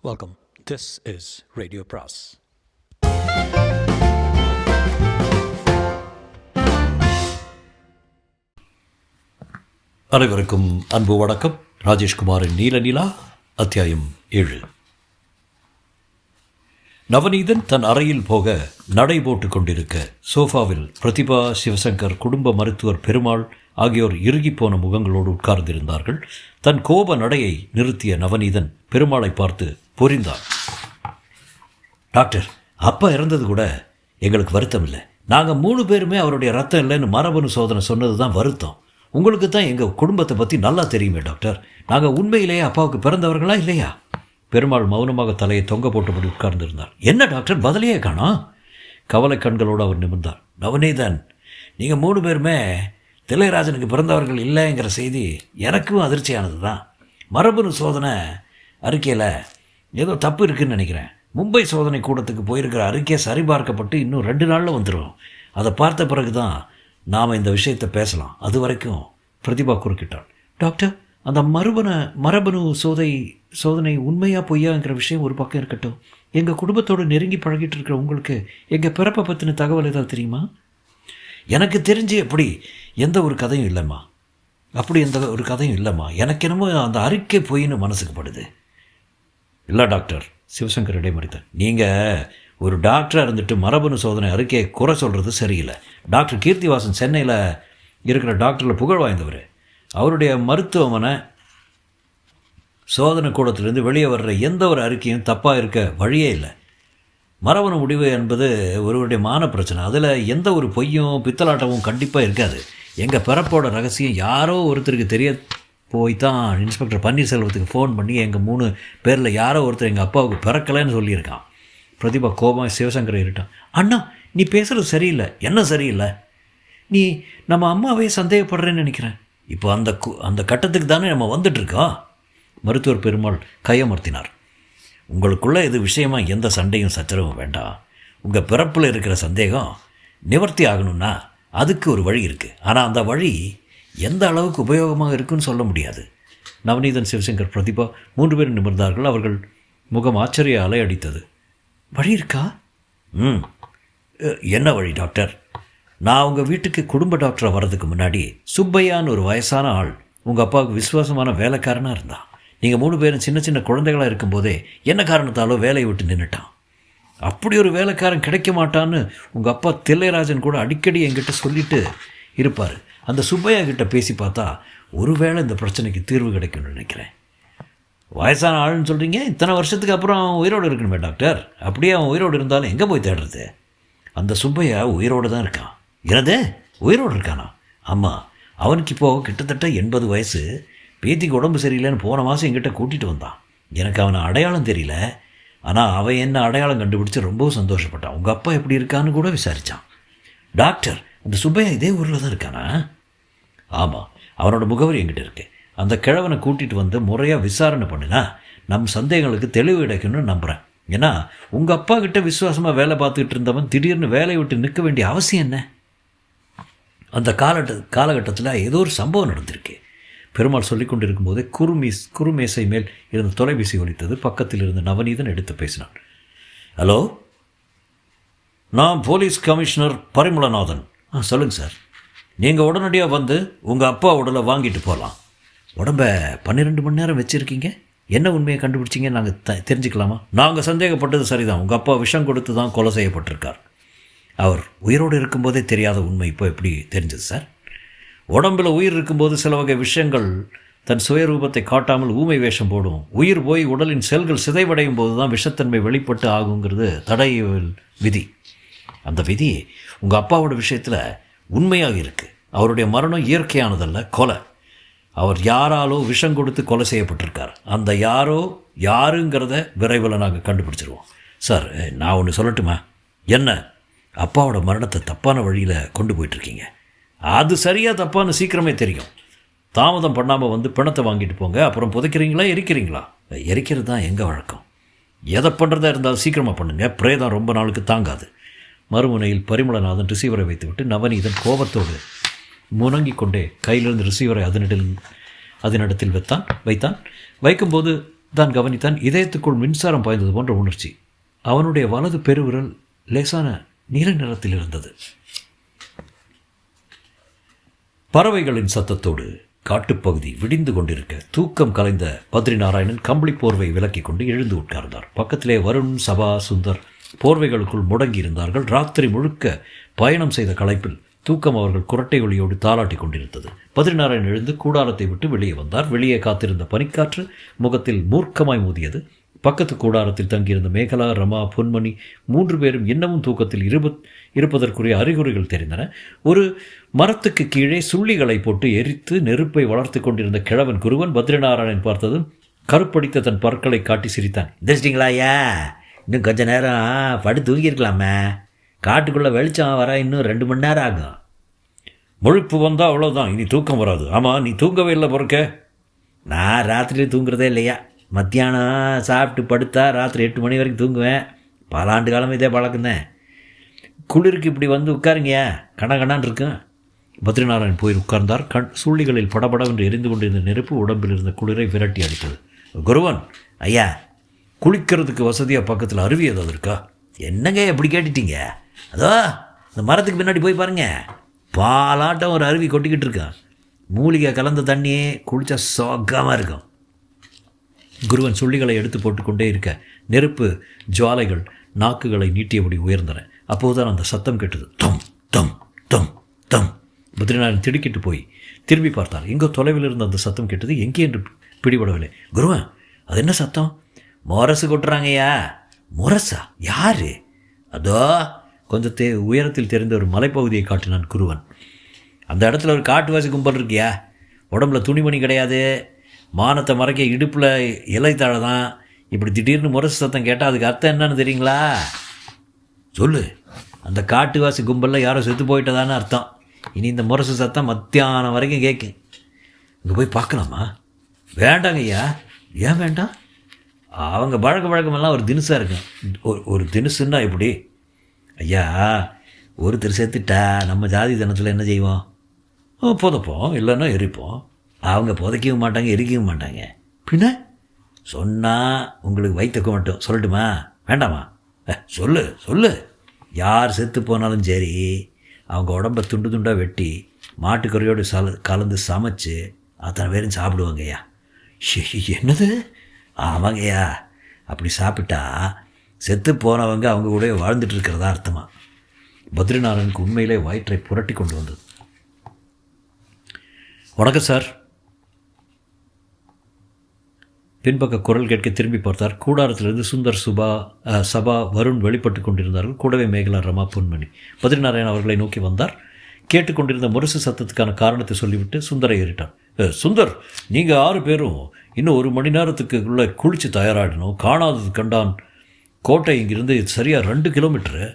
Welcome. This is Radio Pras. அனைவருக்கும் அன்பு வணக்கம். ராஜேஷ்குமாரின் நீல நிலா அத்தியாயம் 7. நவநீதன் தன் அறையில் போக நடை போட்டு கொண்டிருக்க சோஃபாவில் பிரதிபா, சிவசங்கர், குடும்ப மருத்துவர் பெருமாள் ஆகியோர் இறுகிப்போன முகங்களோடு உட்கார்ந்திருந்தார்கள். தன் கோப நடையை நிறுத்திய நவநீதன் பெருமாளை பார்த்து பொரிந்தான். டாக்டர், அப்பா இறந்தது கூட எங்களுக்கு வருத்தம் இல்லை. நாங்கள் 3 பேருமே அவருடைய ரத்தம் இல்லைன்னு மரபணு சோதனை சொன்னது தான் வருத்தம். உங்களுக்கு தான் எங்கள் குடும்பத்தை பற்றி நல்லா தெரியுமே டாக்டர். நாங்கள் உண்மையிலேயே அப்பாவுக்கு பிறந்தவர்களா இல்லையா? பெருமாள் மௌனமாக தலையை தொங்க போட்டபடி உட்கார்ந்திருந்தார். என்ன டாக்டர், பதிலையே காணோம்? கவலை கண்களோடு அவர் நிமிர்ந்தார். நவநீதன், நீங்கள் 3 பேருமே தில்லைராஜனுக்கு பிறந்தவர்கள் இல்லைங்கிற செய்தி எனக்கும் அதிர்ச்சியானது தான். மரபணு சோதனை அறிக்கையில் ஏதோ தப்பு இருக்குதுன்னு நினைக்கிறேன். மும்பை சோதனை கூடத்துக்கு போயிருக்கிற அறிக்கையை சரிபார்க்கப்பட்டு இன்னும் 2 நாளில் வந்துடும். அதை பார்த்த பிறகு தான் நாம் இந்த விஷயத்தை பேசலாம். அது வரைக்கும் பிரதிபா குறுக்கிட்டாள். டாக்டர், அந்த மரபணு சோதனை உண்மையாக பொய்யாங்கிற விஷயம் ஒரு பக்கம் இருக்கட்டும். எங்கள் குடும்பத்தோடு நெருங்கி பழகிட்டு இருக்கிற உங்களுக்கு எங்கள் பிறப்பை பற்றின தகவல் ஏதாவது தெரியுமா? எனக்கு தெரிஞ்சு எப்படி எந்த ஒரு கதையும் இல்லைம்மா. எனக்கு என்னமோ அந்த அறிக்கை பொய்ன்னு மனசுக்கு படுது. இல்லை டாக்டர், சிவசங்கர் இடைமறித்தார். நீங்கள் ஒரு டாக்டராக இருந்துட்டு மரபணு சோதனை அறிக்கையை குறை சொல்கிறது சரியில்லை. டாக்டர் கீர்த்திவாசன் சென்னையில் இருக்கிற டாக்டரில் புகழ் வாய்ந்தவர். அவருடைய மருத்துவமனை சோதனை கூடத்திலிருந்து வெளியே வர்ற எந்த ஒரு அறிக்கையும் தப்பாக இருக்க வழியே இல்லை. மரபணு முடிவு என்பது ஒருவருடைய மான பிரச்சனை. அதில் எந்த ஒரு பொய்யும் பித்தலாட்டமும் கண்டிப்பாக இருக்காது. எங்கள் பிறப்போட ரகசியம் யாரோ ஒருத்தருக்கு தெரிய போய் தான் இன்ஸ்பெக்டர் பன்னீர்செல்வத்துக்கு ஃபோன் பண்ணி எங்கள் 3 பேரில் யாரோ ஒருத்தர் எங்கள் அப்பாவுக்கு பிறக்கலைன்னு சொல்லியிருக்கான். பிரதிபா கோபம் சிவசங்கரை இருட்டான். அண்ணா, நீ பேசுகிறது சரியில்லை. என்ன சரியில்லை? நீ நம்ம அம்மாவே சந்தேகப்படுறேன்னு நினைக்கிறேன். இப்போ அந்த கட்டத்துக்கு தானே நம்ம வந்துட்டுருக்கோம். மருத்துவர் பெருமாள் கையமர்த்தினார். உங்களுக்குள்ளே இது விஷயமாக எந்த சண்டையும் சச்சரவும் வேண்டாம். உங்கள் பிறப்பில் இருக்கிற சந்தேகம் நிவர்த்தி ஆகணும்னா அதுக்கு ஒரு வழி இருக்குது. ஆனால் அந்த வழி எந்த அளவுக்கு உபயோகமாக இருக்குன்னு சொல்ல முடியாது. நவநீதன், சிவசங்கர், பிரதிபா 3 பேரும் நிமிர்ந்தார்கள். அவர்கள் முகம் ஆச்சரிய அலை அடித்தது. வழி இருக்கா? என்ன வழி டாக்டர்? நான் உங்கள் வீட்டுக்கு குடும்ப டாக்டராக வர்றதுக்கு முன்னாடி சுப்பையான்னு ஒரு வயசான ஆள் உங்கள் அப்பாவுக்கு விசுவாசமான வேலைக்காரனாக இருந்தான். நீங்கள் 3 பேரும் சின்ன சின்ன குழந்தைகளாக இருக்கும்போதே என்ன காரணத்தாலோ வேலையை விட்டு நின்றுட்டான். அப்படி ஒரு வேலைக்காரன் கிடைக்க மாட்டான்னு உங்கள் அப்பா தில்லைராஜன் கூட அடிக்கடி என்கிட்ட சொல்லிட்டு இருப்பார். அந்த சுப்பையா கிட்ட பேசி பார்த்தா ஒருவேளை இந்த பிரச்சனைக்கு தீர்வு கிடைக்கும்னு நினைக்கிறேன். வயசான ஆளுன்னு சொல்கிறீங்க, இத்தனை வருஷத்துக்கு அப்புறம் அவன் உயிரோடு இருக்கணுமே டாக்டர். அப்படியே அவன் உயிரோடு இருந்தாலும் எங்கே போய் தேடுறது? அந்த சுப்பையா உயிரோடு தான் இருக்கான். என்னது, உயிரோடு இருக்கானா? ஆமாம், அவனுக்கு இப்போது கிட்டத்தட்ட 80 வயசு. பேத்திக்கு உடம்பு சரியில்லைன்னு போன மாதம் எங்கிட்ட கூட்டிகிட்டு வந்தான். எனக்கு அவனை அடையாளம் தெரியல, ஆனால் அவன் என்ன அடையாளம் கண்டுபிடிச்சி ரொம்பவும் சந்தோஷப்பட்டான். உங்கள் அப்பா எப்படி இருக்கான்னு கூட விசாரித்தான். டாக்டர், அந்த சுப்பையா இதே ஊரில் தான் இருக்கானா? ஆமாம், அவனோட முகவரி என்கிட்ட இருக்கு. அந்த கிழவனை கூட்டிகிட்டு வந்து முறையாக விசாரணை பண்ணினா நம் சந்தேகங்களுக்கு தெளிவு கிடைக்கணும்னு நம்புகிறேன். ஏன்னா உங்கள் அப்பா கிட்ட விசுவாசமாக வேலை பார்த்துக்கிட்டு இருந்தவன் திடீர்னு வேலையை விட்டு நிற்க வேண்டிய அவசியம் என்ன? அந்த காலகட்டத்தில் ஏதோ ஒரு சம்பவம் நடந்திருக்கு. பெருமாள் சொல்லிக் கொண்டிருக்கும்போதே குறுமேசை மேல் இருந்த தொலைபேசி ஒலித்தது. பக்கத்தில் இருந்த நவநீதன் எடுத்து பேசினான். ஹலோ, நான் போலீஸ் கமிஷனர் பரிமளநாதன். சொல்லுங்கள் சார். நீங்கள் உடனடியாக வந்து உங்கள் அப்பா உடலை வாங்கிட்டு போகலாம். உடம்பை 12 மணி நேரம் வச்சுருக்கீங்க. என்ன உண்மையை கண்டுபிடிச்சிங்க நாங்கள் தெரிஞ்சுக்கலாமா? நாங்கள் சந்தேகப்பட்டது சரிதான். உங்கள் அப்பா விஷம் கொடுத்து தான் கொலை செய்யப்பட்டிருக்கார். அவர் உயிரோடு இருக்கும்போதே தெரியாத உண்மை இப்போ எப்படி தெரிஞ்சது சார்? உடம்பில் உயிர் இருக்கும்போது சில வகை விஷயங்கள் தன் சுயரூபத்தை காட்டாமல் ஊமை வேஷம் போடும். உயிர் போய் உடலின் செல்கள் சிதைவடையும் போது தான் விஷத்தன்மை வெளிப்பட்டு ஆகுங்கிறது தடயவியல் விதி. அந்த விதி உங்கள் அப்பாவோட விஷயத்தில் உண்மையாக இருக்குது. அவருடைய மரணம் இயற்கையானதல்ல, கொலை. அவர் யாராலோ விஷம் கொடுத்து கொலை செய்யப்பட்டிருக்கார். அந்த யாருங்கிறத விரைவில் நாங்கள் கண்டுபிடிச்சிருவோம். சார், நான் ஒன்று சொல்லட்டுமா? என்ன? அப்பாவோட மரணத்தை தப்பான வழியில் கொண்டு போயிட்டுருக்கீங்க. அது சரியாக தப்பான்னு சீக்கிரமே தெரியும். தாமதம் பண்ணாமல் வந்து பிணத்தை வாங்கிட்டு போங்க. அப்புறம் புதைக்கிறீங்களா, எரிக்கிறீங்களா? எரிக்கிறது தான் எங்கள் வழக்கம். எதை பண்ணுறதா இருந்தாலும் சீக்கிரமாக பண்ணுங்க. பிரேதம் ரொம்ப நாளுக்கு தாங்காது. மறுமுனையில் பரிமளநாதன் ரிசீவரை வைத்துவிட்டு நவநீதன் கோபத்தோடு முணங்கிக் கொண்டே கையிலிருந்து ரிசீவரை அதனிடத்தில் வைத்தான். வைக்கும்போது தான் கவனித்தான். இதயத்துக்குள் மின்சாரம் பாய்ந்தது போன்ற உணர்ச்சி. அவனுடைய வலது பெருவிரல் லேசான நீல நிறத்தில் இருந்தது. பறவைகளின் சத்தத்தோடு காட்டுப்பகுதி விடிந்து கொண்டிருக்க தூக்கம் கலைந்த பத்ரிநாராயணன் கம்பளி போர்வை விலக்கிக் கொண்டு எழுந்து உட்கார்ந்தார். பக்கத்திலே வருண், சபா, சுந்தர் போர்வைகளுக்குள் முடங்கி இருந்தார்கள். ராத்திரி முழுக்க பயணம் செய்த களைப்பில் தூக்கம் அவர்கள் குரட்டை ஒளியோடு தாளாட்டி கொண்டிருந்தது. பத்ரிநாராயணன் எழுந்து கூடாரத்தை விட்டு வெளியே வந்தார். வெளியே காத்திருந்த பனிக்காற்று முகத்தில் மூர்க்கமாய் மோதியது. பக்கத்து கூடாரத்தில் தங்கியிருந்த மேகலா, ரமா, பொன்மணி 3 பேரும் இன்னமும் தூக்கத்தில் இருப்பதற்குரிய அறிகுறிகள் தெரிந்தன. ஒரு மரத்துக்கு கீழே சுள்ளிகளை போட்டு எரித்து நெருப்பை வளர்த்து கொண்டிருந்த கிழவன் குருவன் பத்ரிநாராயணன் பார்த்ததும் கருப்படித்த தன் பற்களை காட்டி சிரித்தான். எந்திரிச்சிட்டிங்களா ஐயா? இன்னும் கொஞ்ச நேரம் படுத்து தூங்கியிருக்கலாமே. காட்டுக்குள்ளே வெளிச்சம் வர இன்னும் 2 மணி நேரம் ஆகும். முழிப்பு வந்தால் அவ்வளோதான், இனி தூக்கம் வராது. ஆமாம், நீ தூங்கவே இல்லை பொறுக்க. நான் ராத்திரியில் தூங்குறதே இல்லையா. மத்தியானம் சாப்பிட்டு படுத்தா ராத்திரி 8 மணி வரைக்கும் தூங்குவேன். பல ஆண்டு காலம் இதே பழக்கந்தேன். குளிருக்கு இப்படி வந்து உட்காருங்கயா, கணான்னு இருக்கும். பத்ரிநாராயணன் போய் உட்கார்ந்தார். சூழ்நிகளில் படபடவென்று எரிந்து கொண்டிருந்த நெருப்பு உடம்பில் இருந்த குளிரை விரட்டி அடித்தது. குருவன், ஐயா, குளிக்கிறதுக்கு வசதியாக பக்கத்தில் அருவி ஏதாவது இருக்கா? என்னங்க எப்படி கேட்டுட்டீங்க? அதோ இந்த மரத்துக்கு பின்னாடி போய் பாருங்க, பாலாட்டம் ஒரு அருவி கொட்டிக்கிட்டு இருக்கான். மூலிகை கலந்த தண்ணியே குளித்தா சோகமாக இருக்கும். குருவன் சுள்ளிகளை எடுத்து போட்டுக்கொண்டே இருக்க நெருப்பு ஜுவாலைகள் நாக்குகளை நீட்டியபடி உயர்ந்தன. அப்போதுதான் அந்த சத்தம் கேட்டது. தொம் தொம் தொம் தொம். பத்ரிநாராயணன் திடுக்கிட்டு போய் திரும்பி பார்த்தார். எங்கோ தொலைவில் இருந்த அந்த சத்தம் கேட்டது. எங்கே என்று பிடிபடவில்லை. குருவன், அது என்ன சத்தம்? முரசு கொட்டுறாங்கய்யா. முரசா? யாரு? அதோ கொஞ்சத்தை உயரத்தில் தெரிந்த ஒரு மலைப்பகுதியை காட்டினான் குருவன். அந்த இடத்துல ஒரு காட்டுவாசி கும்பல் இருக்கியா. உடம்புல துணிமணி கிடையாது, மானத்தை மறைக்க இடுப்பில் இலை தாழ தான். இப்படி திடீர்னு முரசு சத்தம் கேட்டால் அதுக்கு அர்த்தம் என்னன்னு தெரியுங்களா? சொல்லு. அந்த காட்டுவாசி கும்பலில் யாரோ செத்து போயிட்டதான்னு அர்த்தம். இனி இந்த முரசு சத்தம் மத்தியானம் வரைக்கும் கேட்கும். இங்கே போய் பார்க்கலாமா? வேண்டாங்க ஐயா. ஏன் வேண்டாம்? அவங்க வழக்கமெல்லாம் ஒரு தினுசாக இருக்கும். ஒரு தினுசுன்னா எப்படி ஐயா? ஒருத்தர் செத்துட்டா நம்ம ஜாதி தினத்தில் என்ன செய்வோம்? புதைப்போம், இல்லைன்னா எரிப்போம். அவங்க புதைக்கவும் மாட்டாங்க, எரிக்கவும் மாட்டாங்க. பின்ன சொன்னால் உங்களுக்கு வைத்தக்க மட்டும் சொல்லட்டுமா? வேண்டாமா? சொல்லு சொல்லு. யார் செத்து போனாலும் சரி, அவங்க உடம்பை துண்டு துண்டாக வெட்டி மாட்டுக்கறியோடு கலந்து சமைச்சு அத்தனை பேரும் சாப்பிடுவாங்கய்யா. என்னது? ஆமாங்கய்யா. அப்படி சாப்பிட்டா செத்து போனவங்க அவங்க கூட வாழ்ந்துட்டு இருக்கிறதா அர்த்தமா. பத்ரிநாராயணுக்கு உண்மையிலே வயிற்றை புரட்டி கொண்டு வந்தது. வணக்கம் சார். பின்பக்க குரல் கேட்க திரும்பி பார்த்தார். கூடாரத்திலிருந்து சுந்தர், சபா, வருண் வெளிப்பட்டு கொண்டிருந்தார்கள். கூடவே மேகலா, ரமா, பொன்மணி. பத்ரிநாராயணன் அவர்களை நோக்கி வந்தார். கேட்டுக்கொண்டிருந்த முரசு சத்தத்துக்கான காரணத்தை சொல்லிவிட்டு சுந்தரை ஏறிட்டார். சுந்தர், நீங்கள் 6 பேரும் இன்னும் 1 மணி நேரத்துக்குள்ளே குளித்து தயாராகிடணும். காணாதது கண்டான் கோட்டை இங்கிருந்து சரியாக 2 கிலோமீட்டரு.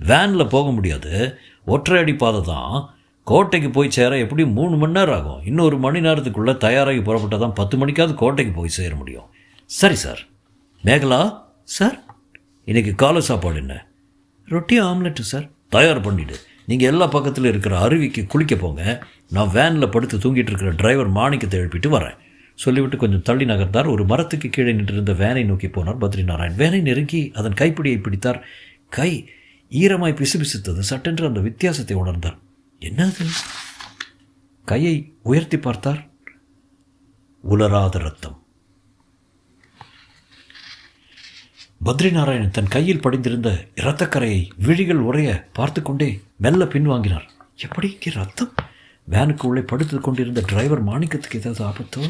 வேனில் போக முடியாது, ஒற்றை அடி பாதை தான். கோட்டைக்கு போய் சேர எப்படி 3 மணி நேரம் ஆகும். இன்னும் 1 மணி நேரத்துக்குள்ளே தயாராகி புறப்பட்டால் தான் 10 மணிக்காவது கோட்டைக்கு போய் சேர முடியும். சரி சார். மேகலா சார், இன்றைக்கி காலை சாப்பாடு என்ன? ரொட்டி ஆம்லெட்டு சார். தயார் பண்ணிவிடு. நீங்கள் எல்லா பக்கத்தில் இருக்கிற அருவிக்கு குளிக்க போங்க. நான் வேனில் படுத்து தூங்கிட்டு இருக்கிற டிரைவர் மாணிக்கத்தை எழுப்பிட்டு வரேன். சொல்லிவிட்டு கொஞ்சம் தள்ளி நகர்ந்தார். ஒரு மரத்துக்கு கீழே நின்றிருந்த வேனை நோக்கி போனார் பத்ரிநாராயண். வேனை நெருங்கி அதன் கைப்பிடியை பிடித்தார். கை ஈரமாய் பிசுபிசுத்தது. சட்டென்று அந்த வித்தியாசத்தை உணர்ந்தார். என்னது? கையை உயர்த்தி பார்த்தார். உலராத ரத்தம். பத்ரிநாராயணன் தன் கையில் படிந்திருந்த இரத்தக்கரையை விழிகள் உறைய பார்த்து கொண்டே மெல்ல பின்வாங்கினார். எப்படி ரத்தம்? வேனுக்கு உள்ளே படுத்து கொண்டிருந்த டிரைவர் மாணிக்கத்துக்கு ஏதாவது ஆபத்தோ?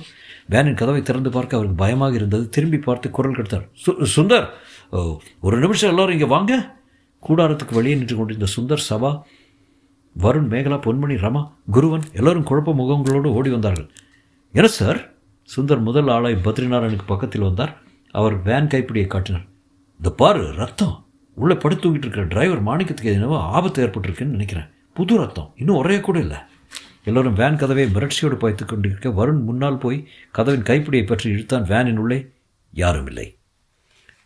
வேனின் கதவை திறந்து பார்க்க அவருக்கு பயமாக இருந்தது. திரும்பி பார்த்து குரல் கொடுத்தார். சுந்தர், 1 நிமிஷம் எல்லோரும் இங்கே வாங்க. கூடாரத்துக்கு வெளியே நின்று கொண்டிருந்த சுந்தர், சபா, வருண், மேகலா, பொன்மணி, ரமா, குருவன் எல்லோரும் குழப்ப முகங்களோடு ஓடி வந்தார்கள். என்ன சார்? சுந்தர் முதல் ஆளாய் பத்ரிநாராயணுக்கு பக்கத்தில் வந்தார். அவர் வேன் கைப்பிடியை காட்டினார். இந்த பாரு, ரத்தம். உள்ளே படுத்து தூங்கிட்டு இருக்கிற டிரைவர் மாணிக்கத்துக்கு என்னவோ ஆபத்து ஏற்பட்டிருக்குன்னு நினைக்கிறேன். புது ரத்தம், இன்னும் ஒரே கூட இல்லை. எல்லோரும் வேன் கதவை மிரட்சியோடு பாய்த்து கொண்டிருக்க வருண் முன்னால் போய் கதவின் கைப்பிடியை பற்றி இழுத்தான். வேனின் உள்ளே யாரும் இல்லை.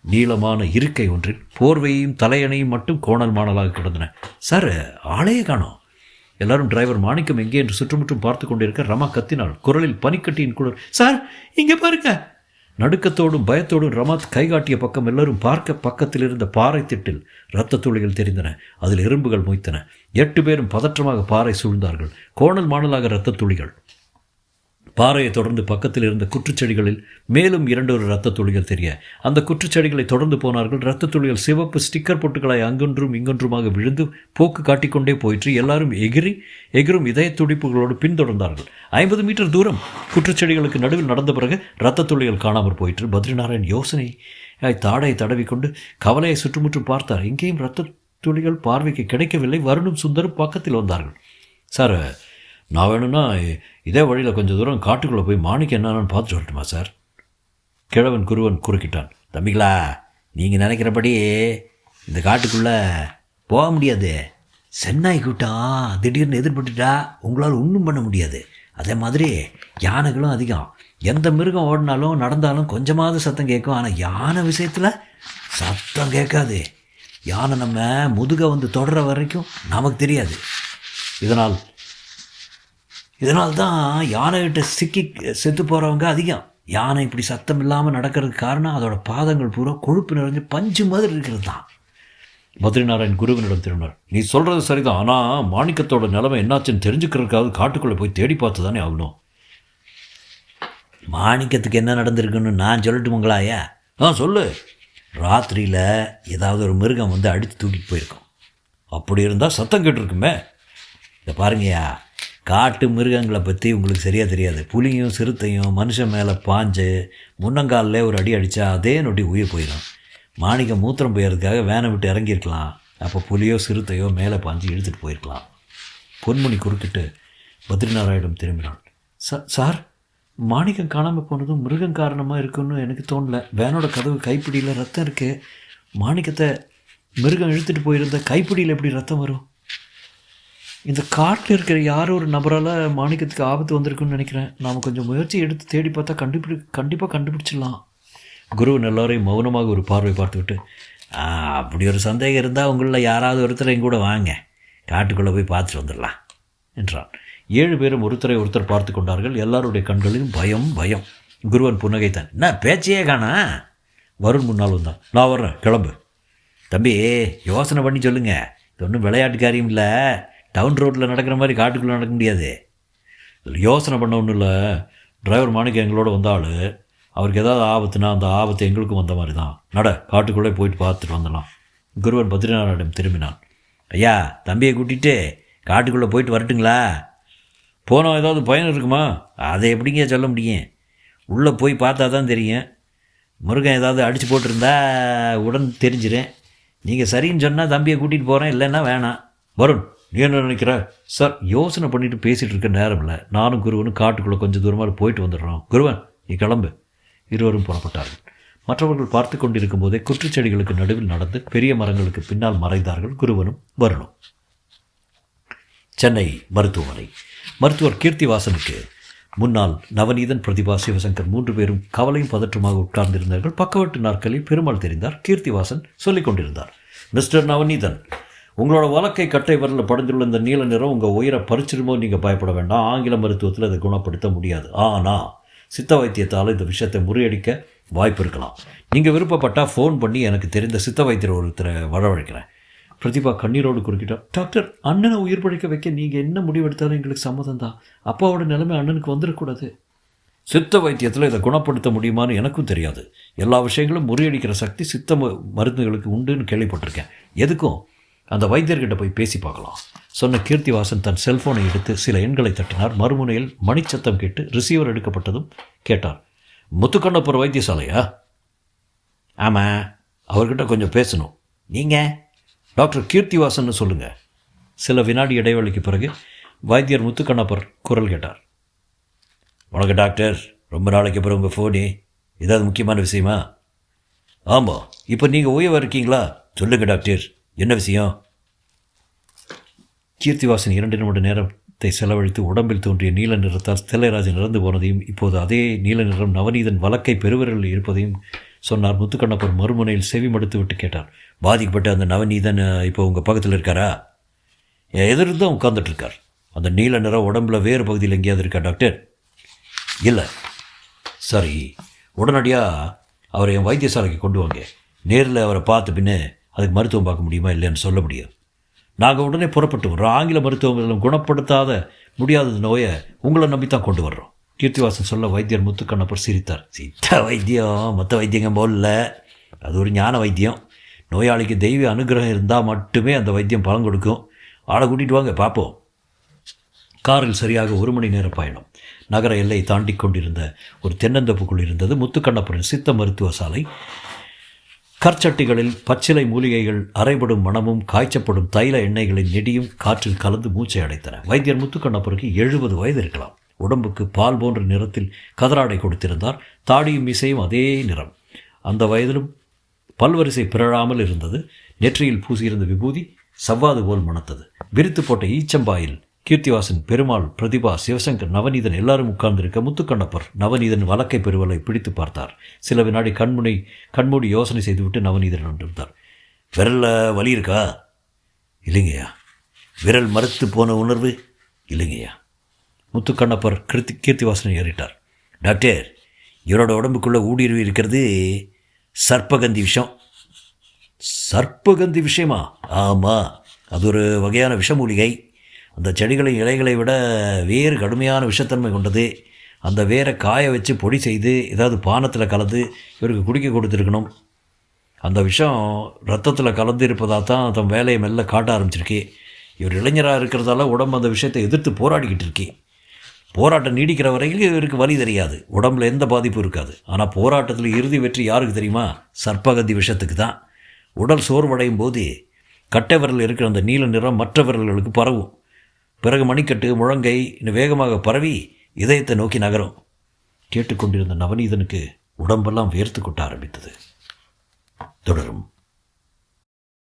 நீளமான இருக்கை ஒன்றில் போர்வையையும் தலையணையும் மட்டும் கோணல் மாணலாக கிடந்தன. சார், ஆளையே காணோம். எல்லாரும் டிரைவர் மாணிக்கம் எங்கே என்று சுற்றுமுற்றும் பார்த்து கொண்டிருக்க ரமா கத்தினாள். குரலில் பனிக்கட்டியின் குளிர். சார், இங்கே பாருங்க. நடுக்கத்தோடும் பயத்தோடும் ரமாத் கைகாட்டிய பக்கம் எல்லோரும் பார்க்க பக்கத்தில் இருந்த பாறை திட்டில் இரத்த துளிகள் தெரிந்தன. அதில் எறும்புகள் மொய்த்தன. 8 பேரும் பதற்றமாக பாறை சூழ்ந்தார்கள். கோணல் மாணலாக இரத்த துளிகள். பாறையை தொடர்ந்து பக்கத்தில் இருந்த குற்றுச்செடிகளில் மேலும் 2 இரத்த துளிகள் தெரிய அந்த குற்றுச்செடிகளை தொடர்ந்து போனார்கள். இரத்த துளிகள் சிவப்பு ஸ்டிக்கர் பொட்டுகளாய் அங்கொன்றும் இங்கொன்றுமாக விழுந்து போக்கு காட்டிக்கொண்டே போயிற்று. எல்லாரும் எகிரும் இதய துடிப்புகளோடு பின்தொடர்ந்தார்கள். 50 மீட்டர் தூரம் குற்றுச்செடிகளுக்கு நடுவில் நடந்த பிறகு இரத்த துளிகள் காணாமற் போயிற்று. பத்ரிநாராயண் யோசனை தாடையை தடவிக்கொண்டு கவலையை சுற்றுமுற்றும் பார்த்தார். எங்கேயும் இரத்த துளிகள் பார்வைக்கு கிடைக்கவில்லை. வருணும் சுந்தரும் பக்கத்தில் வந்தார்கள். சார், நான் வேணும்னா இதே வழியில் கொஞ்சம் தூரம் காட்டுக்குள்ளே போய் மாணிக்கம் என்னன்னு பார்த்துட்டு வரட்டுமா சார்? கிழவன் குருவன் குறுக்கிட்டான். தம்பிங்களா, நீங்கள் நினைக்கிறபடி இந்த காட்டுக்குள்ளே போக முடியாது. சென்னாய் கூட்டம் திடீர்னு எதிர்பட்டுட்டா உங்களால் ஒன்றும் பண்ண முடியாது. அதே மாதிரி யானைகளும் அதிகம். எந்த மிருகம் ஓடினாலும் நடந்தாலும் கொஞ்சமாவது சத்தம் கேட்கும். ஆனால் யானை விஷயத்தில் சத்தம் கேட்காது. யானை நம்ம முதுகை வந்து தொடர வரைக்கும் நமக்கு தெரியாது. இதனால் தான் யானைகிட்ட சிக்கி செத்து போகிறவங்க அதிகம். யானை இப்படி சத்தம் இல்லாமல் நடக்கிறதுக்கு காரணம் அதோட பாதங்கள் பூரா கொழுப்பு நிறைஞ்சு பஞ்சு மாதிரி இருக்கிறது தான். பத்ரிநாராயண் குருவனிடம் திரும்பினார். நீ சொல்கிறது சரிதான். ஆனால் மாணிக்கத்தோட நிலைமை என்னாச்சுன்னு தெரிஞ்சுக்கிறதுக்காக காட்டுக்குள்ளே போய் தேடி பார்த்து தானே ஆகணும். மாணிக்கத்துக்கு என்ன நடந்திருக்குன்னு நான் சொல்லட்டுமுங்களாயா? சொல்லு. ராத்திரியில் ஏதாவது ஒரு மிருகம் வந்து அடித்து தூக்கிட்டு போயிருக்கோம். அப்படி இருந்தால் சத்தம் கேட்டிருக்குமே. இதை பாருங்கய்யா, காட்டு மிருகங்களை பற்றி உங்களுக்கு சரியாக தெரியாது. புலியும் சிறுத்தையும் மனுஷன் மேலே பாஞ்சு முன்னங்காலில் ஒரு அடி அடித்தா அதே நொட்டி உயிர் போயிடும். மாணிக்கம் மூத்திரம் போயறதுக்காக வேனை விட்டு இறங்கியிருக்கலாம். அப்போ புலியோ சிறுத்தையோ மேலே பாஞ்சு இழுத்துட்டு போயிருக்கலாம். பொன்முனி குறுக்கிட்டு பத்ரிநாராயணம் திரும்பினான். சார், மாணிக்கம் காணாமல் போனதும் மிருகம் காரணமாக இருக்குன்னு எனக்கு தோணலை. வேனோட கதவு கைப்பிடியில் ரத்தம் இருக்குது. மாணிக்கத்தை மிருகம் இழுத்துட்டு போயிருந்த கைப்பிடியில் எப்படி ரத்தம் வரும்? இந்த காட்டில் இருக்கிற யாரோ ஒரு நபரால் மாணிக்கத்துக்கு ஆபத்து வந்திருக்குன்னு நினைக்கிறேன். நாம் கொஞ்சம் முயற்சி எடுத்து தேடி பார்த்தா கண்டிப்பாக கண்டுபிடிச்சிடலாம். குருவன் எல்லோரையும் மௌனமாக ஒரு பார்வை பார்த்துக்கிட்டு, அப்படி ஒரு சந்தேகம் இருந்தால் உங்களில் யாராவது ஒருத்தர் எங்கூட வாங்க, காட்டுக்குள்ளே போய் பார்த்துட்டு வந்துடலாம் என்றான். 7 பேரும் ஒருத்தரை ஒருத்தர் பார்த்து கொண்டார்கள். எல்லாருடைய கண்களிலும் பயம். குருவன் புன்னகைத்தான். என்ன பேச்சையே காணா? வருண் முன்னால் வந்தான். நான் வர்றேன், கிளம்பு. தம்பி, யோசனை பண்ணி சொல்லுங்க. இது ஒன்றும் விளையாட்டு காரியம் இல்லை. டவுன் ரோட்டில் நடக்கிற மாதிரி காட்டுக்குள்ளே நடக்க முடியாது. யோசனை பண்ண ஒன்றும் இல்லை. டிரைவர் மாணிக்கம் எங்களோட வந்தாள். அவருக்கு ஏதாவது ஆபத்துனா அந்த ஆபத்து எங்களுக்கும் வந்த மாதிரி தான். காட்டுக்குள்ளே போயிட்டு பார்த்துட்டு வந்துடலாம். குருவன் பத்ரிநாராயணம் திரும்பினான். ஐயா, தம்பியை கூட்டிகிட்டு காட்டுக்குள்ளே போயிட்டு வரட்டுங்களா? போனால் ஏதாவது பயன் இருக்குமா? அதை எப்படிங்க சொல்ல முடியும்? உள்ளே போய் பார்த்தா தான் தெரியும். முருகன் ஏதாவது அடித்து போட்டிருந்தா உடன் தெரிஞ்சிடும். நீங்கள் சரின்னு சொன்னால் தம்பியை கூட்டிகிட்டு போகிறேன், இல்லைன்னா வேணாம். வருண், நீ என்ன நினைக்கிற? சார், யோசனை பண்ணிட்டு பேசிகிட்டு இருக்க நேரம் இல்லை. நானும் குருவனும் காட்டுக்குள்ளே கொஞ்சம் தூரமாக போயிட்டு வந்துடுறோம். குருவன், நீ கிளம்பு. இருவரும் புறப்பட்டார்கள். மற்றவர்கள் பார்த்து கொண்டிருக்கும் போதே குற்றுச்செடிகளுக்கு நடுவில் நடந்து பெரிய மரங்களுக்கு பின்னால் மறைந்தார்கள் குருவனும் வருணும். சென்னை மருத்துவமனை. மருத்துவர் கீர்த்திவாசனுக்கு முன்னால் நவநீதன், பிரதிபா, சிவசங்கர் 3 பேரும் கவலையும் பதற்றமாக உட்கார்ந்திருந்தார்கள். பக்கவாட்டு நாட்களில் பெருமாள் தெரிந்தார். கீர்த்திவாசன் சொல்லிக் கொண்டிருந்தார். மிஸ்டர் நவநீதன், உங்களோட வழக்கை கட்டை வரல படைந்துள்ள இந்த நீல நிறம் உங்கள் உயிரை பறிச்சிருமோ நீங்கள் பயப்பட வேண்டாம். ஆங்கில மருத்துவத்தில் அதை குணப்படுத்த முடியாது. ஆனால் சித்த வைத்தியத்தால் இந்த விஷயத்தை முறியடிக்க வாய்ப்பு இருக்கலாம். நீங்கள் விருப்பப்பட்டால் ஃபோன் பண்ணி எனக்கு தெரிந்த சித்த வைத்தியர் ஒருத்தரை வரவழைக்கிறேன். பிரதிபா கண்ணீரோடு குறுக்கிட்டார். டாக்டர், அண்ணனை உயிர் பழைக்க வைக்க நீங்கள் என்ன முடிவெடுத்தாலும் எங்களுக்கு சம்மதம் தான். அப்பாவோட நிலைமை அண்ணனுக்கு வந்துடக்கூடாது. சித்த வைத்தியத்தில் இதை குணப்படுத்த முடியுமான்னு எனக்கும் தெரியாது. எல்லா விஷயங்களும் முறியடிக்கிற சக்தி சித்த மருந்துகளுக்கு உண்டுன்னு கேள்விப்பட்டிருக்கேன். எதுக்கும் அந்த வைத்தியர்கிட்ட போய் பேசி பார்க்கலாம் சொன்ன கீர்த்திவாசன் தன் செல்ஃபோனை எடுத்து சில எண்களை தட்டினார். மறுமுனையில் மணிச்சத்தம் கேட்டு ரிசீவர் எடுக்கப்பட்டதும் கேட்டார். முத்துக்கண்ணப்பர் வைத்தியசாலையா? ஆமாம், அவர்கிட்ட கொஞ்சம் பேசணும். நீங்கள் டாக்டர் கீர்த்திவாசன் சொல்லுங்கள். சில வினாடி இடைவெளிக்கு பிறகு வைத்தியர் முத்துக்கண்ணப்பர் குரல் கேட்டார். வணக்கம் டாக்டர், ரொம்ப நாளைக்கு அப்புறம் உங்கள் ஃபோனு. ஏதாவது முக்கியமான விஷயமா? ஆமாம், இப்போ நீங்கள் ஓய்வாக இருக்கீங்களா? சொல்லுங்கள் டாக்டர், என்ன விஷயம்? கீர்த்திவாசன் 2 நிமிட நேரத்தை செலவழித்து உடம்பில் தோன்றிய நீல நிறத்தால் ஸ்தெல்லராஜன் இறந்து போனதையும் இப்போது அதே நீல நிறம் நவநீதன் வழக்கை பெருவிரலில் இருப்பதையும் சொன்னார். முத்துக்கண்ணப்பர் மறுமுனையில் செவி மடுத்து விட்டு கேட்டார். பாதிக்கப்பட்ட அந்த நவநீதன் இப்போ உங்கள் பக்கத்தில் இருக்காரா? எதிர்தான் உட்கார்ந்துட்டுருக்கார். அந்த நீல நிறம் உடம்புல வேறு பகுதியில் எங்கேயாவது இருக்கா டாக்டர்? இல்லை. சரி, உடனடியாக அவரை என் வைத்தியசாலைக்கு கொண்டு வாங்க. நேரில் அவரை பார்த்த பின்னே அதுக்கு மருத்துவம் பார்க்க முடியுமா இல்லைன்னு சொல்ல முடியும். நாங்கள் உடனே புறப்பட்டு வர்றோம். ஆங்கில மருத்துவங்களும் குணப்படுத்தாத முடியாத நோயை உங்களை நம்பித்தான் கொண்டு வர்றோம். கீர்த்திவாசன் சொல்ல வைத்தியர் முத்துக்கண்ணப்பர் சிரித்தார். சித்த வைத்தியம் மற்ற வைத்தியங்க போல அது ஒரு ஞான வைத்தியம். நோயாளிக்கு தெய்வ அனுகிரகம் இருந்தால் மட்டுமே அந்த வைத்தியம் பலன் கொடுக்கும். ஆளை கூட்டிகிட்டு வாங்க பார்ப்போம். காரில் சரியாக 1 மணி நேர பயணம். நகர எல்லை தாண்டி கொண்டிருந்த ஒரு தென்னந்தோப்புக்குள் இருந்தது முத்துக்கண்ணப்பரின் சித்த மருத்துவ சாலை. கற்சட்டிகளில் பச்சிலை மூலிகைகள் அரைபடும் மணமும் காய்ச்சப்படும் தைல எண்ணெய்களின் நெடியும் காற்றில் கலந்து மூச்சை அடைத்தன. வைத்தியர் முத்துக்கண்ணப்பருக்கு 70 வயது இருக்கலாம். உடம்புக்கு பால் போன்ற நிறத்தில் கதராடை கொடுத்திருந்தார். தாடியும் மீசையும் அதே நிறம். அந்த வயதிலும் பல்வரிசை பிறழாமல் இருந்தது. நெற்றியில் பூசியிருந்த விபூதி சவ்வாது போல் மணத்தது. விரித்து போட்ட ஈச்சம்பாயில் கீர்த்திவாசன், பெருமாள், பிரதிபா, சிவசங்கர், நவநீதன் எல்லாரும் உட்கார்ந்திருக்க முத்துக்கண்ணப்பர் நவநீதன் வலக்கை பெருவலை பிடித்து பார்த்தார். சில வினாடி கண்மூடி யோசனை செய்துவிட்டு நவநீதன் கொண்டிருந்தார். விரலில் வலி இருக்கா? இல்லைங்கய்யா. விரல் மறுத்து போன உணர்வு? இல்லைங்கய்யா. முத்துக்கண்ணப்பர் கீர்த்திவாசனை ஏறிட்டார். டாக்டர், இவரோட உடம்புக்குள்ளே ஊடுருவி இருக்கிறது சர்ப்பகந்தி விஷம். சர்ப்பகந்தி விஷயமா? ஆமாம், அது ஒரு வகையான விஷமூலிகை. அந்த செடிகளின் இலைகளை விட வேறு கடுமையான விஷத்தன்மை கொண்டது. அந்த வேரை காய வச்சு பொடி செய்து ஏதாவது பானத்தில் கலந்து இவருக்கு குடிக்க கொடுத்துருக்கணும். அந்த விஷம் ரத்தத்தில் கலந்து இருப்பதாக தான் தன் வேலையை மெல்ல காட்ட ஆரம்பிச்சிருக்கு. இவர் இளைஞராக இருக்கிறதால உடம்பு அந்த விஷயத்தை எதிர்த்து போராடிக்கிட்டு இருக்கே. போராட்டம் நீடிக்கிற வரைக்கும் இவருக்கு வலி தெரியாது, உடம்புல எந்த பாதிப்பும் இருக்காது. ஆனால் போராட்டத்தில் இறுதி வெற்றி யாருக்கு தெரியுமா? சர்ப்பகந்தி விஷத்துக்கு தான். உடல் சோர்வடையும் போது கட்டை விரல் இருக்கிற அந்த நீல நிறம் மற்ற விரல்களுக்கு பரவும். பிறகு மணிக்கட்டு, முழங்கை வேகமாக பரவி இதயத்தை நோக்கி நகரும். கேட்டுக்கொண்டிருந்த நவநீதனுக்கு உடம்பெல்லாம் வேர்த்து கொட்ட ஆரம்பித்தது. தொடரும்.